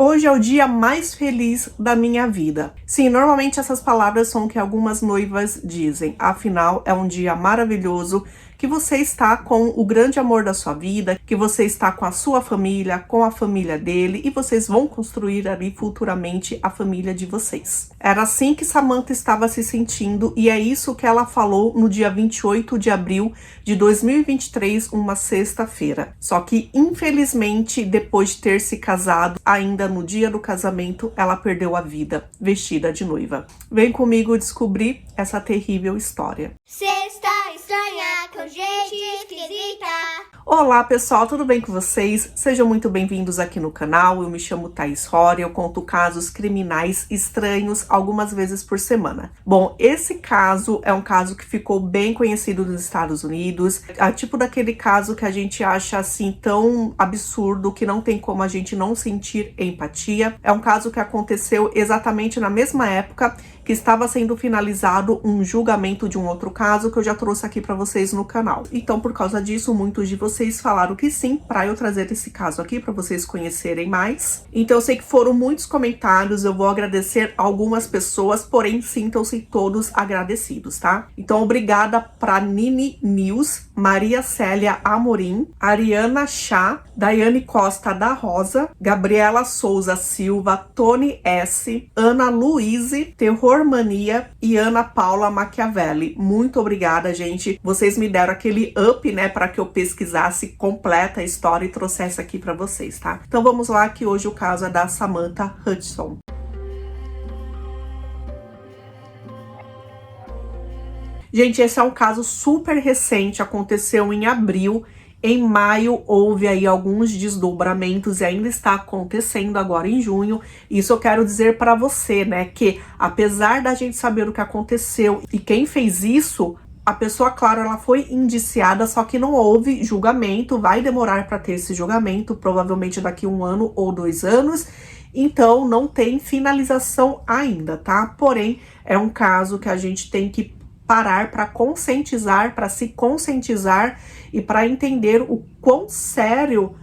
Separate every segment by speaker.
Speaker 1: Hoje é o dia mais feliz da minha vida. Sim, normalmente essas palavras são o que algumas noivas dizem. Afinal, é um dia maravilhoso que você está com o grande amor da sua vida, que você está com a sua família, com a família dele, e vocês vão construir ali futuramente a família de vocês. Era assim que Samantha estava se sentindo e é isso que ela falou no dia 28 de abril de 2023, uma sexta-feira. Só que, infelizmente, depois de ter se casado, ainda no dia do casamento, ela perdeu a vida, vestida de noiva. Vem comigo descobrir essa terrível história.
Speaker 2: Sexta estranha com gente esquisita.
Speaker 1: Olá pessoal, tudo bem com vocês? Sejam muito bem-vindos aqui no canal. Eu me chamo Thaís Rory, eu conto casos criminais estranhos algumas vezes por semana. Bom, esse caso é um caso que ficou bem conhecido nos Estados Unidos. É tipo daquele caso que a gente acha assim tão absurdo que não tem como a gente não sentir empatia. É um caso que aconteceu exatamente na mesma época que estava sendo finalizado um julgamento de um outro caso que eu já trouxe aqui para vocês no canal. Então, por causa disso, muitos de vocês falaram que sim, para eu trazer esse caso aqui para vocês conhecerem mais. Então, eu sei que foram muitos comentários, eu vou agradecer algumas pessoas, porém, sintam-se todos agradecidos, tá? Então, obrigada para Nini News, Maria Célia Amorim, Ariana Chá, Daiane Costa da Rosa, Gabriela Souza Silva, Tony S, Ana Luíse, Terror Mania e Ana Paula Machiavelli. Muito obrigada, gente. Vocês me deram aquele up, né, para que eu pesquisasse completa a história e trouxesse aqui para vocês, tá? Então vamos lá, que hoje o caso é da Samantha Hudson. Gente, esse é um caso super recente, aconteceu em abril. Em maio houve aí alguns desdobramentos e ainda está acontecendo agora em junho. Isso eu quero dizer para você, né, que apesar da gente saber o que aconteceu e quem fez isso, a pessoa, claro, ela foi indiciada, só que não houve julgamento, vai demorar para ter esse julgamento, provavelmente daqui 1 ano ou 2 anos. Então não tem finalização ainda, tá? Porém, é um caso que a gente tem que parar para conscientizar, para se conscientizar e para entender o quão sério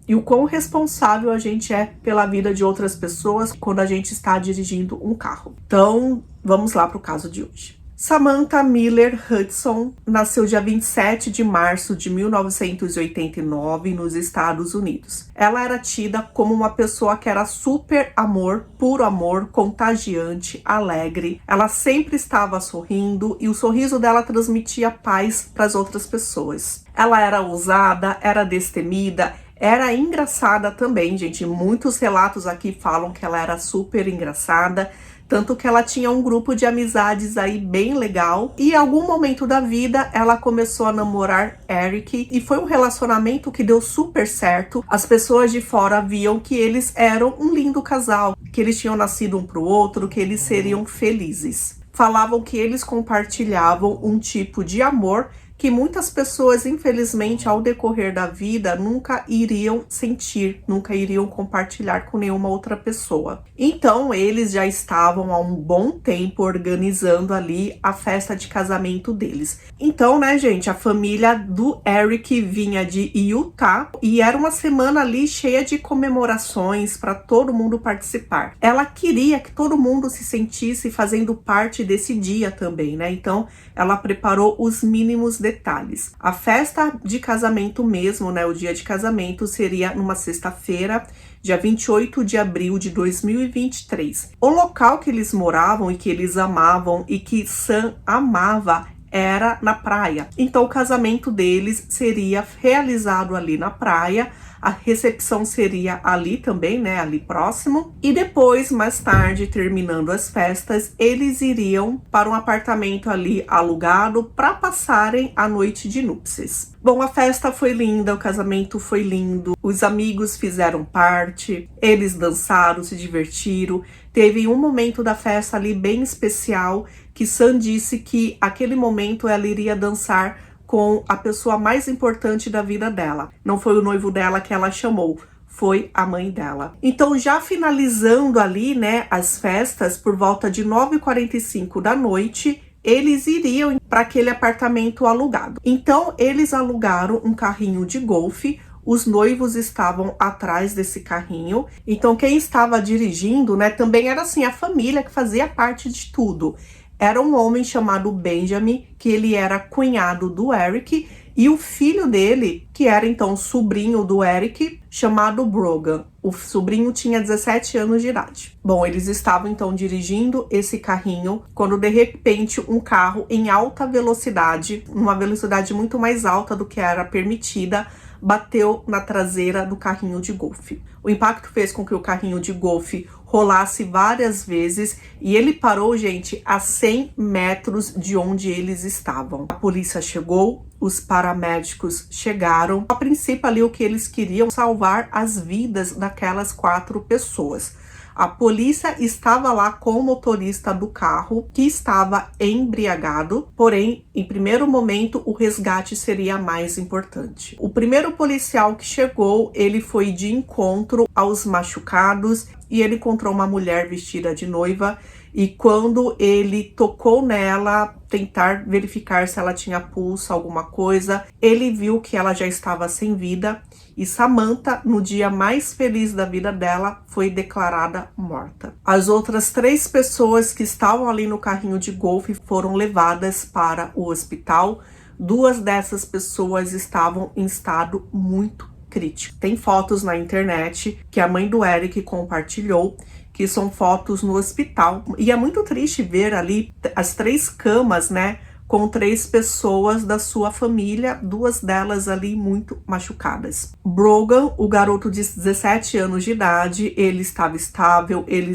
Speaker 1: e o quão responsável a gente é pela vida de outras pessoas quando a gente está dirigindo um carro. Então, vamos lá para o caso de hoje. Samantha Miller Hudson nasceu dia 27 de março de 1989 nos Estados Unidos. Ela era tida como uma pessoa que era super amor, puro amor, contagiante, alegre. Ela sempre estava sorrindo e o sorriso dela transmitia paz para as outras pessoas. Ela era ousada, era destemida, era engraçada também, gente. Muitos relatos aqui falam que ela era super engraçada. Tanto que ela tinha um grupo de amizades aí bem legal. E em algum momento da vida, ela começou a namorar Eric. E foi um relacionamento que deu super certo. As pessoas de fora viam que eles eram um lindo casal. Que eles tinham nascido um pro outro, que eles seriam felizes. Falavam que eles compartilhavam um tipo de amor que muitas pessoas, infelizmente, ao decorrer da vida, nunca iriam sentir, nunca iriam compartilhar com nenhuma outra pessoa. Então, eles já estavam há um bom tempo organizando ali a festa de casamento deles. Então, né, gente, a família do Eric vinha de Utah e era uma semana ali cheia de comemorações para todo mundo participar. Ela queria que todo mundo se sentisse fazendo parte desse dia também, né? Então, ela preparou os mínimos detalhes. A festa de casamento mesmo, né, o dia de casamento seria numa sexta-feira, dia 28 de abril de 2023. O local que eles moravam e que eles amavam e que Sam amava era na praia. Então o casamento deles seria realizado ali na praia. A recepção seria ali também, né, ali próximo. E depois, mais tarde, terminando as festas, eles iriam para um apartamento ali alugado para passarem a noite de núpcias. Bom, a festa foi linda, o casamento foi lindo, os amigos fizeram parte, eles dançaram, se divertiram. Teve um momento da festa ali bem especial que Sam disse que aquele momento ela iria dançar com a pessoa mais importante da vida dela. Não foi o noivo dela que ela chamou, foi a mãe dela. Então, já finalizando ali, né, as festas, por volta de 9h45 da noite, eles iriam para aquele apartamento alugado. Então, eles alugaram um carrinho de golfe. os noivos estavam atrás desse carrinho. Então quem estava dirigindo, né, também era assim a família que fazia parte de tudo. Era um homem chamado Benjamin, que ele era cunhado do Eric, e o filho dele, que era então sobrinho do Eric, chamado Brogan. O sobrinho tinha 17 anos de idade. Bom, eles estavam então dirigindo esse carrinho quando de repente um carro em alta velocidade, uma velocidade muito mais alta do que era permitida, bateu na traseira do carrinho de golfe. O impacto fez com que o carrinho de golfe rolasse várias vezes e ele parou, gente, a 100 metros de onde eles estavam. A polícia chegou, os paramédicos chegaram. A princípio ali o que eles queriam salvar as vidas daquelas 4 pessoas. A polícia estava lá com o motorista do carro, que estava embriagado, porém, em primeiro momento, o resgate seria mais importante. O primeiro policial que chegou, ele foi de encontro aos machucados e ele encontrou uma mulher vestida de noiva. E quando ele tocou nela, tentar verificar se ela tinha pulso, alguma coisa, ele viu que ela já estava sem vida. E Samantha, no dia mais feliz da vida dela, foi declarada morta. As outras 3 pessoas que estavam ali no carrinho de golfe foram levadas para o hospital. 2 dessas pessoas estavam em estado muito crítico. Tem fotos na internet que a mãe do Eric compartilhou, que são fotos no hospital. E é muito triste ver ali as 3 camas, né, com 3 pessoas da sua família, 2 delas ali muito machucadas. Brogan, o garoto de 17 anos de idade, ele estava estável, ele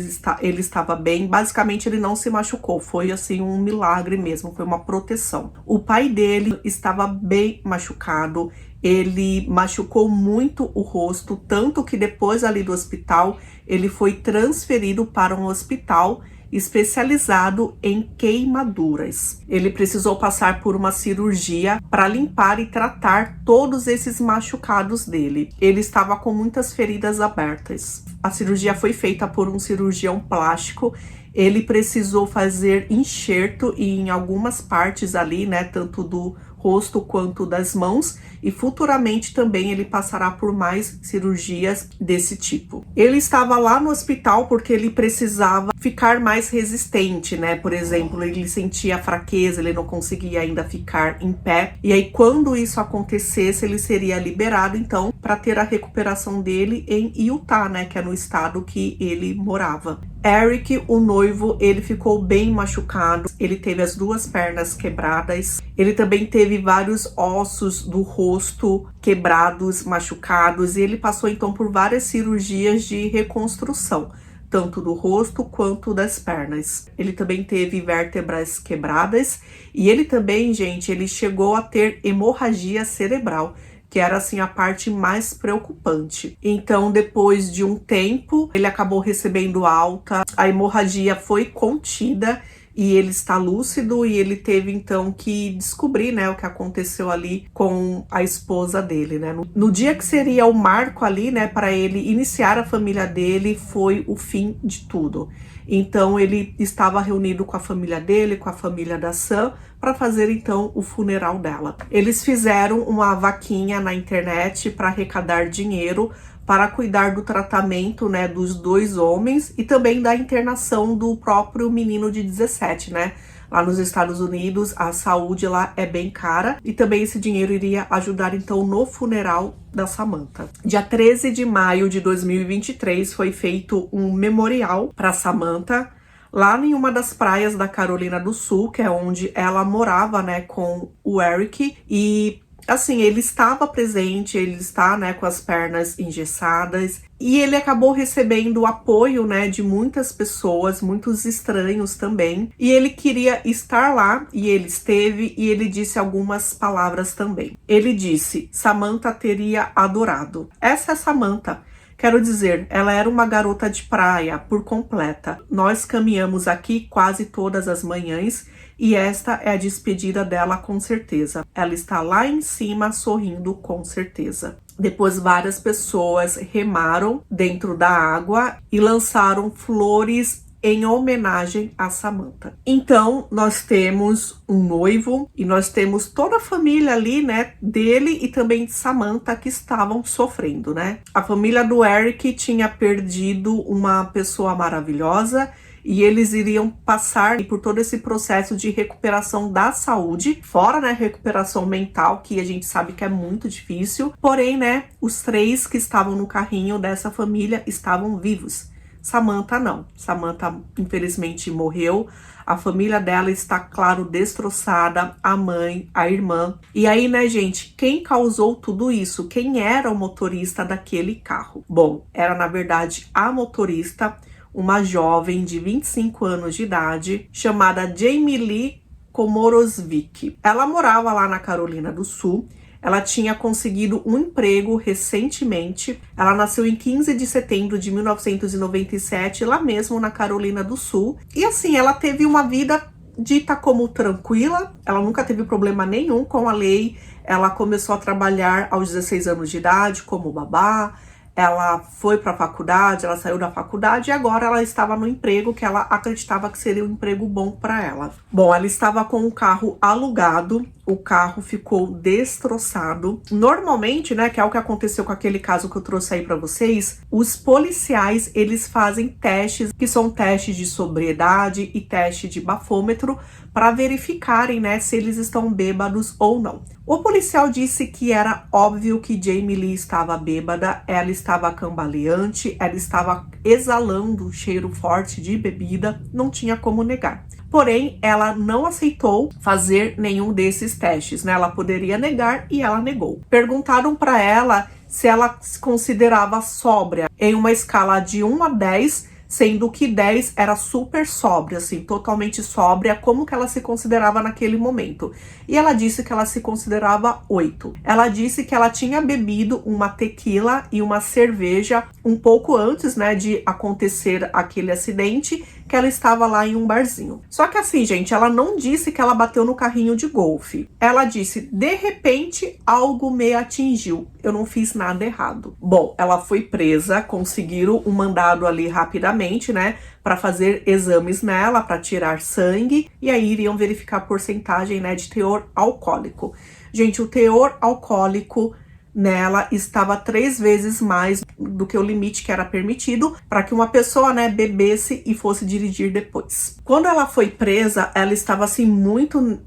Speaker 1: estava bem, basicamente ele não se machucou, foi assim um milagre mesmo, foi uma proteção. O pai dele estava bem machucado, ele machucou muito o rosto, tanto que depois ali do hospital, ele foi transferido para um hospital especializado em queimaduras. Ele precisou passar por uma cirurgia para limpar e tratar todos esses machucados dele. Ele estava com muitas feridas abertas. A cirurgia foi feita por um cirurgião plástico. Ele precisou fazer enxerto em algumas partes ali, né, tanto do rosto quanto das mãos, e futuramente também ele passará por mais cirurgias desse tipo. Ele estava lá no hospital porque ele precisava ficar mais resistente, né? Por exemplo, ele sentia fraqueza, ele não conseguia ainda ficar em pé, e aí quando isso acontecesse, ele seria liberado então para ter a recuperação dele em Utah, né, que é no estado que ele morava. Eric, o noivo, ele ficou bem machucado, ele teve as 2 pernas quebradas, ele também teve vários ossos do rosto quebrados, machucados, e ele passou então por várias cirurgias de reconstrução, tanto do rosto quanto das pernas. Ele também teve vértebras quebradas e ele também, gente, ele chegou a ter hemorragia cerebral, que era assim a parte mais preocupante. Então, depois de um tempo, ele acabou recebendo alta, a hemorragia foi contida e ele está lúcido, e ele teve então que descobrir, né, o que aconteceu ali com a esposa dele, né? No dia que seria o marco ali, né, para ele iniciar a família dele, foi o fim de tudo. Então ele estava reunido com a família dele, com a família da Sam, para fazer então o funeral dela. Eles fizeram uma vaquinha na internet para arrecadar dinheiro para cuidar do tratamento, né, dos 2 homens e também da internação do próprio menino de 17, né? Lá nos Estados Unidos, a saúde lá é bem cara e também esse dinheiro iria ajudar então no funeral da Samantha. Dia 13 de maio de 2023 foi feito um memorial para Samantha lá em uma das praias da Carolina do Sul, que é onde ela morava, né, com o Eric. E assim, ele estava presente, ele está, né, com as pernas engessadas, e ele acabou recebendo o apoio, né, de muitas pessoas, muitos estranhos também, e ele queria estar lá, e ele esteve, e ele disse algumas palavras também. Ele disse: Samantha teria adorado. Essa é Samantha. Quero dizer, ela era uma garota de praia por completa. Nós caminhamos aqui quase todas as manhãs e esta é a despedida dela com certeza. Ela está lá em cima sorrindo com certeza. Depois várias pessoas remaram dentro da água e lançaram flores em homenagem a Samantha. Então, nós temos um noivo e nós temos toda a família ali, né, dele e também de Samantha que estavam sofrendo, né? A família do Eric tinha perdido uma pessoa maravilhosa e eles iriam passar por todo esse processo de recuperação da saúde, fora, né, recuperação mental, que a gente sabe que é muito difícil. Porém, né, os 3 que estavam no carrinho dessa família estavam vivos. Samantha não. Samantha, infelizmente, morreu. A família dela está, claro, destroçada, a mãe, a irmã. E aí, né, gente, quem causou tudo isso? Quem era o motorista daquele carro? Bom, era, na verdade, a motorista, uma jovem de 25 anos de idade, chamada Jamie Lee Komorowski. Ela morava lá na Carolina do Sul. Ela tinha conseguido um emprego recentemente. Ela nasceu em 15 de setembro de 1997, lá mesmo na Carolina do Sul. E assim, ela teve uma vida dita como tranquila. Ela nunca teve problema nenhum com a lei. Ela começou a trabalhar aos 16 anos de idade como babá. Ela foi para a faculdade, ela saiu da faculdade e agora ela estava no emprego que ela acreditava que seria um emprego bom para ela. Bom, ela estava com o carro alugado, o carro ficou destroçado. Normalmente, né, que é o que aconteceu com aquele caso que eu trouxe aí para vocês, os policiais, eles fazem testes, que são testes de sobriedade e teste de bafômetro, para verificarem, né, se eles estão bêbados ou não. O policial disse que era óbvio que Jamie Lee estava bêbada, ela estava cambaleante, ela estava exalando cheiro forte de bebida, não tinha como negar. Porém, ela não aceitou fazer nenhum desses testes, né? Ela poderia negar e ela negou. Perguntaram para ela se ela se considerava sóbria em uma escala de 1 a 10, sendo que 10 era super sóbria, assim, totalmente sóbria, como que ela se considerava naquele momento. E ela disse que ela se considerava 8. Ela disse que ela tinha bebido uma tequila e uma cerveja um pouco antes, né, de acontecer aquele acidente, que ela estava lá em um barzinho. Só que assim, gente, ela não disse que ela bateu no carrinho de golfe. Ela disse, de repente, algo me atingiu. Eu não fiz nada errado. Bom, ela foi presa, conseguiram um mandado ali rapidamente, né, para fazer exames nela, para tirar sangue, e aí iriam verificar a porcentagem, né, de teor alcoólico. Gente, o teor alcoólico nela estava 3 vezes mais do que o limite que era permitido para que uma pessoa, né, bebesse e fosse dirigir depois. Quando ela foi presa, ela estava assim muito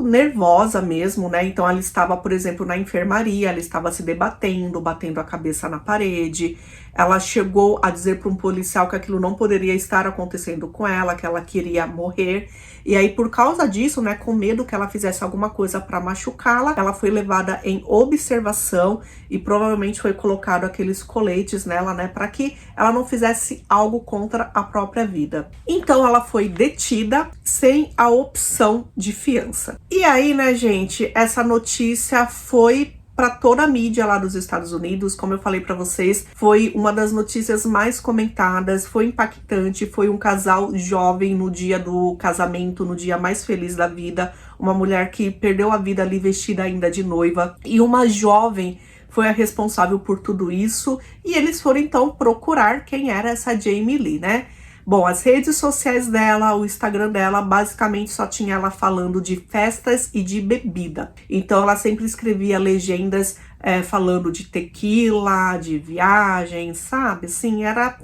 Speaker 1: nervosa mesmo, né? Então ela estava, por exemplo, na enfermaria, ela estava se debatendo, batendo a cabeça na parede. Ela chegou a dizer para um policial que aquilo não poderia estar acontecendo com ela, que ela queria morrer. E aí, por causa disso, né, com medo que ela fizesse alguma coisa para machucá-la, ela foi levada em observação e provavelmente foi colocado aqueles coletes nela, né, para que ela não fizesse algo contra a própria vida. Então, ela foi detida sem a opção de fiança. E aí, né, gente, essa notícia foi para toda a mídia lá dos Estados Unidos. Como eu falei para vocês, foi uma das notícias mais comentadas, foi impactante, foi um casal jovem no dia do casamento, no dia mais feliz da vida, uma mulher que perdeu a vida ali vestida ainda de noiva, e uma jovem foi a responsável por tudo isso, e eles foram então procurar quem era essa Jamie Lee, né? Bom, as redes sociais dela, o Instagram dela, basicamente só tinha ela falando de festas e de bebida. Então, ela sempre escrevia legendas falando de tequila, de viagem, sabe? Assim, era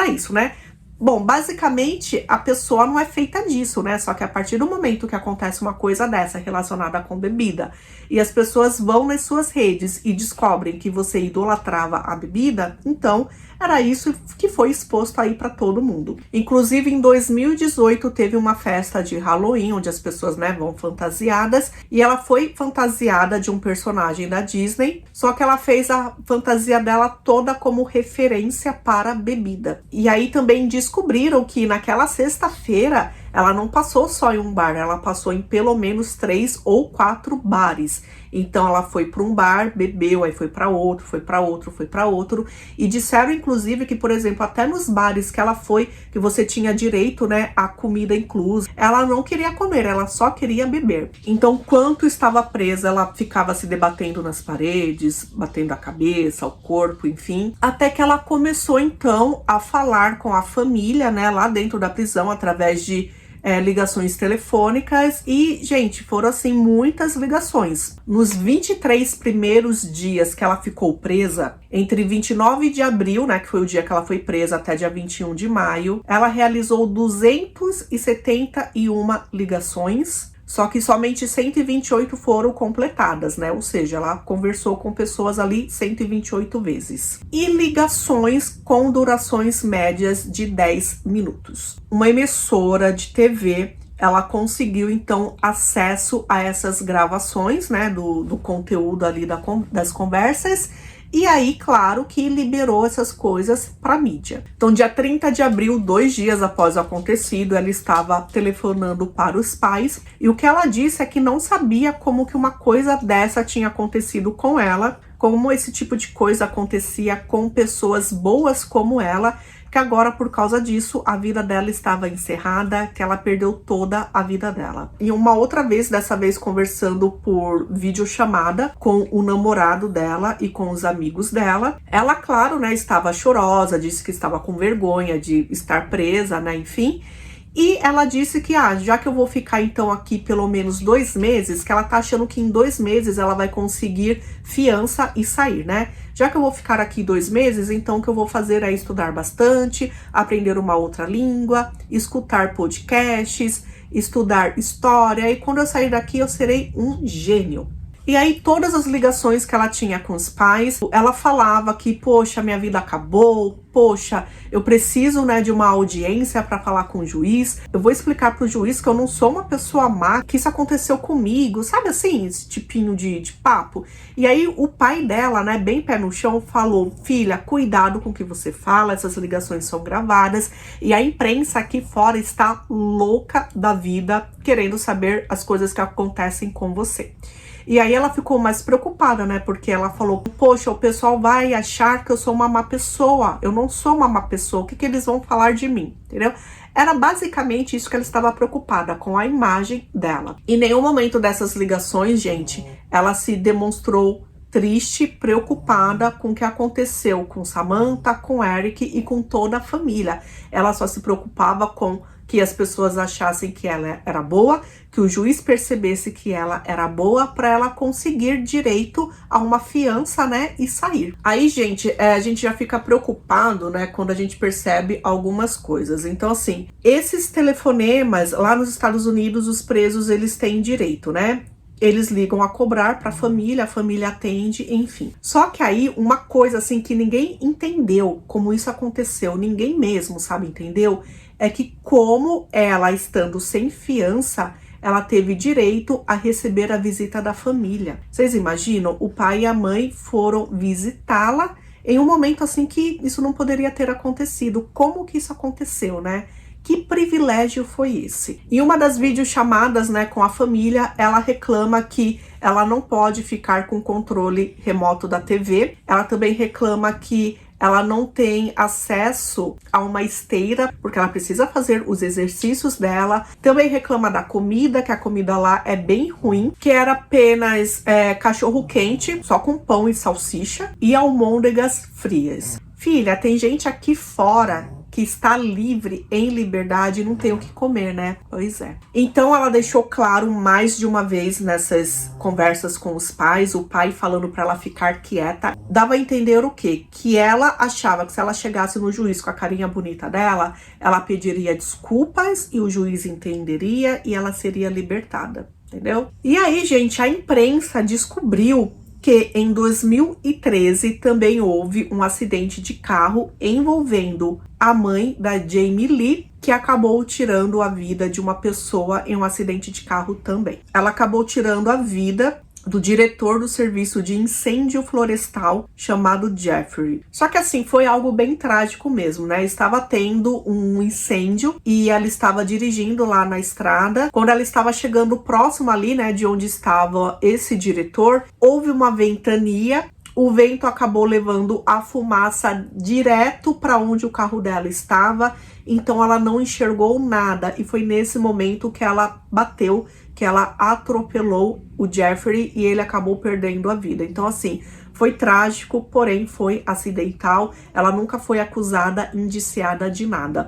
Speaker 1: isso, né? Bom, basicamente, a pessoa não é feita disso, né? Só que a partir do momento que acontece uma coisa dessa relacionada com bebida e as pessoas vão nas suas redes e descobrem que você idolatrava a bebida, então era isso que foi exposto aí para todo mundo. Inclusive, em 2018, teve uma festa de Halloween, onde as pessoas, né, vão fantasiadas, e ela foi fantasiada de um personagem da Disney, só que ela fez a fantasia dela toda como referência para a bebida. E aí também descobriram que naquela sexta-feira ela não passou só em um bar, ela passou em pelo menos 3 ou 4 bares. Então ela foi para um bar, bebeu, aí foi para outro, foi para outro, foi para outro. E disseram inclusive que, por exemplo, até nos bares que ela foi, que você tinha direito, né, a comida inclusa, ela não queria comer, ela só queria beber. Então, enquanto estava presa, ela ficava se debatendo nas paredes, batendo a cabeça, o corpo, enfim, até que ela começou então a falar com a família, né, lá dentro da prisão, através de ligações telefônicas. E, gente, foram assim muitas ligações. Nos 23 primeiros dias que ela ficou presa, entre 29 de abril, né, que foi o dia que ela foi presa, até dia 21 de maio, ela realizou 271 ligações. Só que somente 128 foram completadas, né? Ou seja, ela conversou com pessoas ali 128 vezes. E ligações com durações médias de 10 minutos. Uma emissora de TV, ela conseguiu, então, acesso a essas gravações, né? Do conteúdo ali das conversas. E aí, claro, que liberou essas coisas para mídia. Então, dia 30 de abril, 2 dias após o acontecido, ela estava telefonando para os pais. E o que ela disse é que não sabia como que uma coisa dessa tinha acontecido com ela, como esse tipo de coisa acontecia com pessoas boas como ela, que agora, por causa disso, a vida dela estava encerrada, que ela perdeu toda a vida dela. E uma outra vez, dessa vez conversando por videochamada com o namorado dela e com os amigos dela, ela, claro, né, estava chorosa, disse que estava com vergonha de estar presa, né, enfim. E ela disse que, já que eu vou ficar então aqui pelo menos 2 meses, que ela tá achando que em 2 meses ela vai conseguir fiança e sair, né? Já que eu vou ficar aqui 2 meses, então o que eu vou fazer é estudar bastante, aprender uma outra língua, escutar podcasts, estudar história, e quando eu sair daqui eu serei um gênio. E aí, todas as ligações que ela tinha com os pais, ela falava que, poxa, minha vida acabou, poxa, eu preciso, né, de uma audiência para falar com o juiz, eu vou explicar pro juiz que eu não sou uma pessoa má, que isso aconteceu comigo, sabe assim, esse tipinho de papo. E aí, o pai dela, né, bem pé no chão, falou, filha, cuidado com o que você fala, essas ligações são gravadas, e a imprensa aqui fora está louca da vida, querendo saber as coisas que acontecem com você. E aí ela ficou mais preocupada, né? Porque ela falou, poxa, o pessoal vai achar que eu sou uma má pessoa. Eu não sou uma má pessoa. O que eles vão falar de mim? Entendeu? Era basicamente isso que ela estava preocupada, com a imagem dela. Em nenhum momento dessas ligações, gente, ela se demonstrou triste, preocupada com o que aconteceu com Samantha, com Eric e com toda a família. Ela só se preocupava com que as pessoas achassem que ela era boa, que o juiz percebesse que ela era boa para ela conseguir direito a uma fiança, né, e sair. Aí, gente, a gente já fica preocupado, né, quando a gente percebe algumas coisas. Então, assim, esses telefonemas, lá nos Estados Unidos, os presos, eles têm direito, né? Eles ligam a cobrar para a família atende, enfim. Só que aí, uma coisa assim que ninguém entendeu como isso aconteceu, ninguém mesmo, sabe, entendeu? É que como ela, estando sem fiança, ela teve direito a receber a visita da família. Vocês imaginam? O pai e a mãe foram visitá-la em um momento assim que isso não poderia ter acontecido. Como que isso aconteceu, né? Que privilégio foi esse? Em uma das videochamadas, né, com a família, ela reclama que ela não pode ficar com o controle remoto da TV. Ela também reclama que ela não tem acesso a uma esteira, porque ela precisa fazer os exercícios dela. Também reclama da comida, que a comida lá é bem ruim, que era apenas cachorro quente, só com pão e salsicha, e almôndegas frias. Filha, tem gente aqui fora que está livre, em liberdade, e não tem o que comer, né? Pois é. Então ela deixou claro mais de uma vez nessas conversas com os pais, o pai falando para ela ficar quieta, dava a entender o quê? Que ela achava que se ela chegasse no juiz com a carinha bonita dela, ela pediria desculpas e o juiz entenderia e ela seria libertada, entendeu? E aí, gente, a imprensa descobriu que em 2013 também houve um acidente de carro envolvendo a mãe da Jamie Lee, que acabou tirando a vida de uma pessoa em um acidente de carro também. Ela acabou tirando a vida do diretor do serviço de incêndio florestal chamado Jeffrey. Só que assim, foi algo bem trágico mesmo, né? Estava tendo um incêndio e ela estava dirigindo lá na estrada. Quando ela estava chegando próximo ali, né, de onde estava esse diretor, houve uma ventania. O vento acabou levando a fumaça direto para onde o carro dela estava, então ela não enxergou nada e foi nesse momento que ela bateu, que ela atropelou o Jeffrey e ele acabou perdendo a vida. Então assim, foi trágico, porém foi acidental, ela nunca foi acusada, indiciada de nada.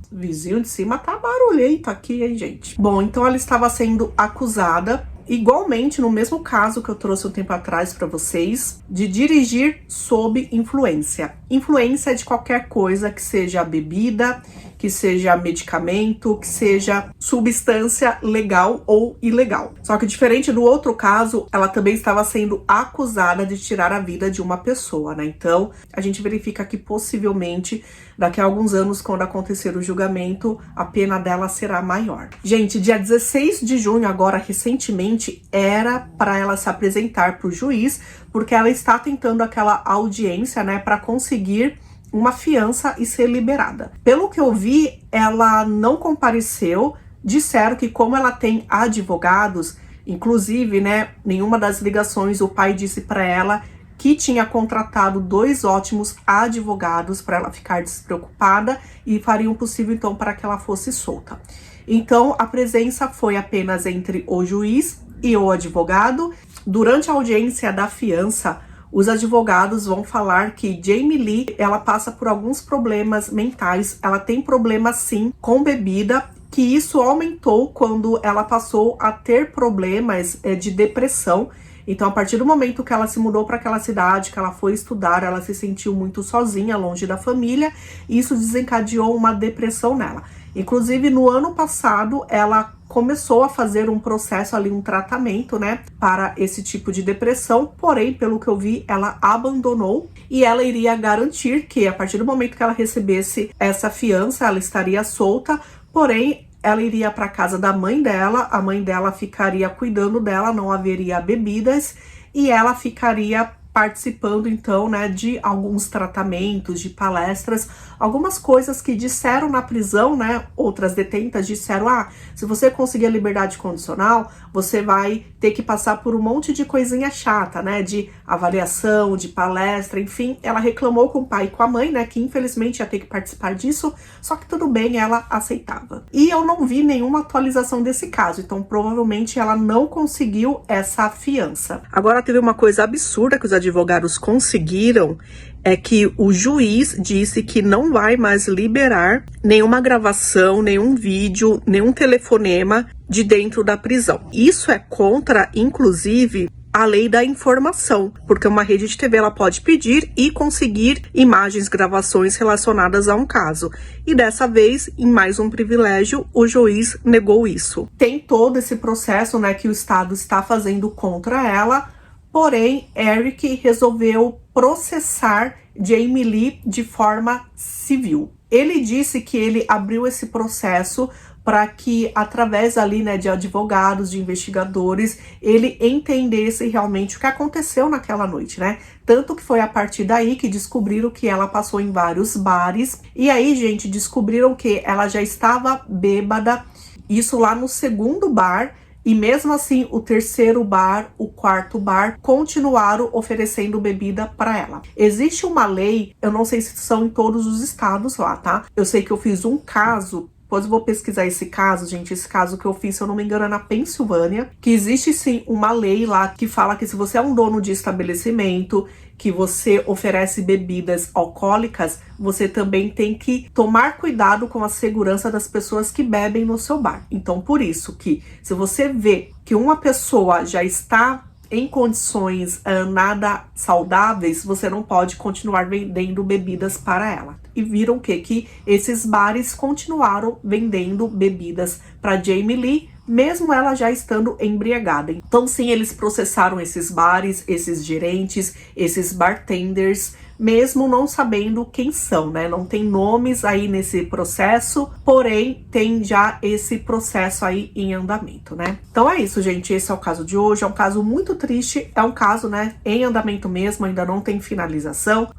Speaker 1: O vizinho de cima tá barulhento aqui, hein, gente? Bom, então ela estava sendo acusada, igualmente no mesmo caso que eu trouxe um tempo atrás para vocês, de dirigir sob influência. Influência de qualquer coisa, que seja bebida, que seja medicamento, que seja substância legal ou ilegal. Só que diferente do outro caso, ela também estava sendo acusada de tirar a vida de uma pessoa, né? Então, a gente verifica que possivelmente daqui a alguns anos, quando acontecer o julgamento, a pena dela será maior. Gente, dia 16 de junho, agora recentemente, era para ela se apresentar para o juiz, porque ela está tentando aquela audiência, né, para conseguir uma fiança e ser liberada. Pelo que eu vi, ela não compareceu. Disseram que como ela tem advogados, inclusive, né, nenhuma das ligações o pai disse para ela que tinha contratado 2 ótimos advogados para ela ficar despreocupada e fariam o possível então para que ela fosse solta. Então a presença foi apenas entre o juiz e o advogado. Durante a audiência da fiança, os advogados vão falar que Jamie Lee, ela passa por alguns problemas mentais, ela tem problemas sim com bebida, que isso aumentou quando ela passou a ter problemas de depressão. Então, a partir do momento que ela se mudou para aquela cidade, que ela foi estudar, ela se sentiu muito sozinha, longe da família, e isso desencadeou uma depressão nela. Inclusive, no ano passado, ela começou a fazer um processo ali, um tratamento, né, para esse tipo de depressão, porém, pelo que eu vi, ela abandonou e ela iria garantir que a partir do momento que ela recebesse essa fiança, ela estaria solta, porém, ela iria para casa da mãe dela, a mãe dela ficaria cuidando dela, não haveria bebidas e ela ficaria participando então, né, de alguns tratamentos, de palestras, algumas coisas que disseram na prisão, né, outras detentas disseram, se você conseguir a liberdade condicional, você vai ter que passar por um monte de coisinha chata, né, de avaliação, de palestra, enfim, ela reclamou com o pai e com a mãe, né, que infelizmente ia ter que participar disso, só que tudo bem, ela aceitava. E eu não vi nenhuma atualização desse caso, então provavelmente ela não conseguiu essa fiança. Agora teve uma coisa absurda que os advogados conseguiram, é que o juiz disse que não vai mais liberar nenhuma gravação, nenhum vídeo, nenhum telefonema de dentro da prisão. Isso é contra, inclusive, a lei da informação, porque uma rede de TV ela pode pedir e conseguir imagens, gravações relacionadas a um caso. E dessa vez, em mais um privilégio, o juiz negou isso. Tem todo esse processo, né, que o Estado está fazendo contra ela, porém, Eric resolveu processar Jamie Lee de forma civil. Ele disse que ele abriu esse processo para que, através ali, né, de advogados, de investigadores, ele entendesse realmente o que aconteceu naquela noite, né? Tanto que foi a partir daí que descobriram que ela passou em vários bares. E aí, gente, descobriram que ela já estava bêbada, isso lá no segundo bar. E mesmo assim, o terceiro bar, o quarto bar, continuaram oferecendo bebida para ela. Existe uma lei, eu não sei se são em todos os estados lá, tá? Eu sei que eu fiz um caso, depois eu vou pesquisar esse caso, gente. Esse caso que eu fiz, se eu não me engano, é na Pensilvânia, que existe sim uma lei lá que fala que se você é um dono de estabelecimento, que você oferece bebidas alcoólicas, você também tem que tomar cuidado com a segurança das pessoas que bebem no seu bar. Então, por isso que se você vê que uma pessoa já está em condições nada saudáveis, você não pode continuar vendendo bebidas para ela. E viram o quê? Que esses bares continuaram vendendo bebidas para Jamie Lee, mesmo ela já estando embriagada. Então sim, eles processaram esses bares, esses gerentes, esses bartenders, mesmo não sabendo quem são, né? Não tem nomes aí nesse processo, porém tem já esse processo aí em andamento, né? Então é isso, gente. Esse é o caso de hoje. É um caso muito triste. É um caso, né, em andamento mesmo. Ainda não tem finalização.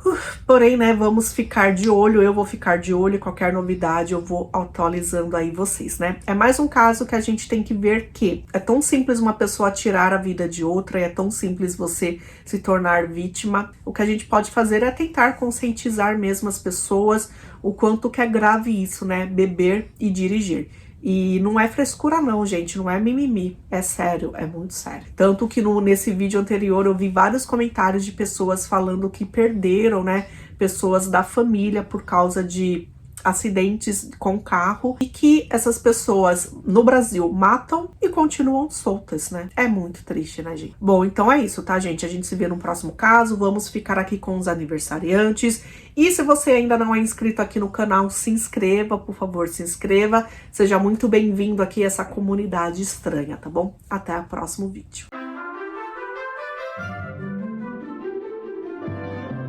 Speaker 1: Porém, né, vamos ficar de olho. Eu vou ficar de olho. Qualquer novidade eu vou atualizando aí vocês, né? É mais um caso que a gente tem que ver que é tão simples uma pessoa tirar a vida de outra. É tão simples você se tornar vítima. O que a gente pode fazer é tentar conscientizar mesmo as pessoas o quanto que é grave isso, né? Beber e dirigir. E não é frescura não, gente, não é mimimi, é sério, é muito sério. Tanto que nesse vídeo anterior eu vi vários comentários de pessoas falando que perderam, né, pessoas da família por causa de acidentes com carro, e que essas pessoas no Brasil matam e continuam soltas, né? É muito triste, né, gente? Bom, então é isso, tá, gente? A gente se vê no próximo caso. Vamos ficar aqui com os aniversariantes. E se você ainda não é inscrito aqui no canal, se inscreva, por favor, se inscreva. Seja muito bem-vindo aqui a essa comunidade estranha, tá bom? Até o próximo vídeo.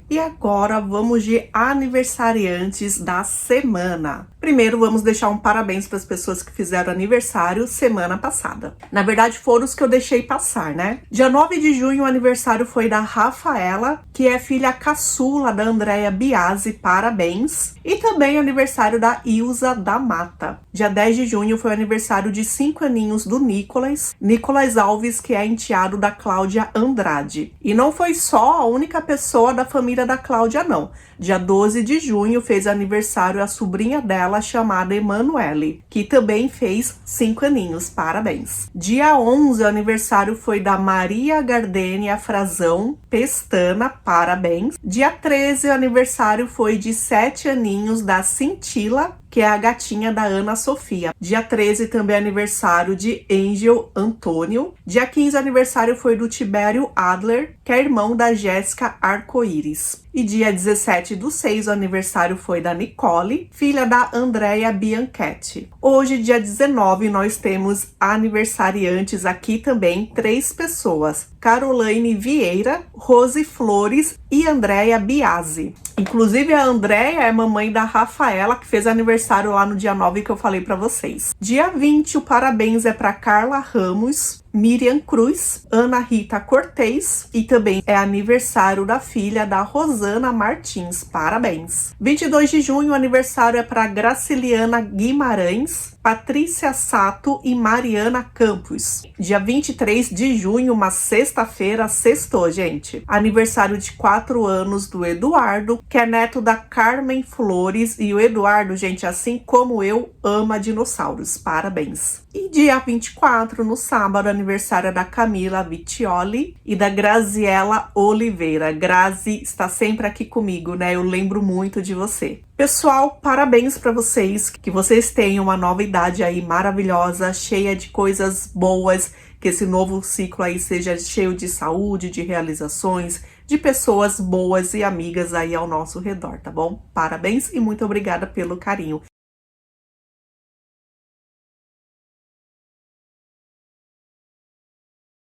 Speaker 1: E agora vamos de aniversariantes da semana. Primeiro vamos deixar um parabéns para as pessoas que fizeram aniversário semana passada. Na verdade foram os que eu deixei passar, né? Dia 9 de junho o aniversário foi da Rafaela, que é filha caçula da Andréia Biasi, parabéns. E também aniversário da Ilza da Mata. Dia 10 de junho foi o aniversário de 5 aninhos do Nicolas Alves, que é enteado da Cláudia Andrade. E não foi só a única pessoa da família da Cláudia, não. Dia 12 de junho fez aniversário a sobrinha dela, chamada Emanuele, que também fez 5 aninhos, parabéns. Dia 11, o aniversário foi da Maria Gardênia Frazão Pestana, parabéns. Dia 13, o aniversário foi de 7 aninhos da Cintila, que é a gatinha da Ana Sofia. Dia 13 também é aniversário de Angel Antônio. Dia 15 aniversário foi do Tibério Adler, que é irmão da Jéssica Arco-Íris. E dia 17/6 o aniversário foi da Nicole, filha da Andréia Bianchetti. Hoje, dia 19, nós temos aniversariantes aqui também, 3 pessoas. Caroline Vieira, Rose Flores e Andréia Biasi. Inclusive a Andréia é mamãe da Rafaela, que fez aniversário lá no dia 9 que eu falei pra vocês. Dia 20, o parabéns é pra Carla Ramos, Miriam Cruz, Ana Rita Cortez, e também é aniversário da filha da Rosana Martins, parabéns. 22 de junho, o aniversário é para Graciliana Guimarães, Patrícia Sato e Mariana Campos. Dia 23 de junho, uma sexta-feira, sextou, gente. Aniversário de 4 anos do Eduardo, que é neto da Carmen Flores, e o Eduardo, gente, assim como eu, ama dinossauros, parabéns. E dia 24, no sábado, aniversário da Camila Vitioli e da Graziela Oliveira. Grazi está sempre aqui comigo, né? Eu lembro muito de você. Pessoal, parabéns para vocês, que vocês tenham uma nova idade aí maravilhosa, cheia de coisas boas, que esse novo ciclo aí seja cheio de saúde, de realizações, de pessoas boas e amigas aí ao nosso redor, tá bom? Parabéns e muito obrigada pelo carinho.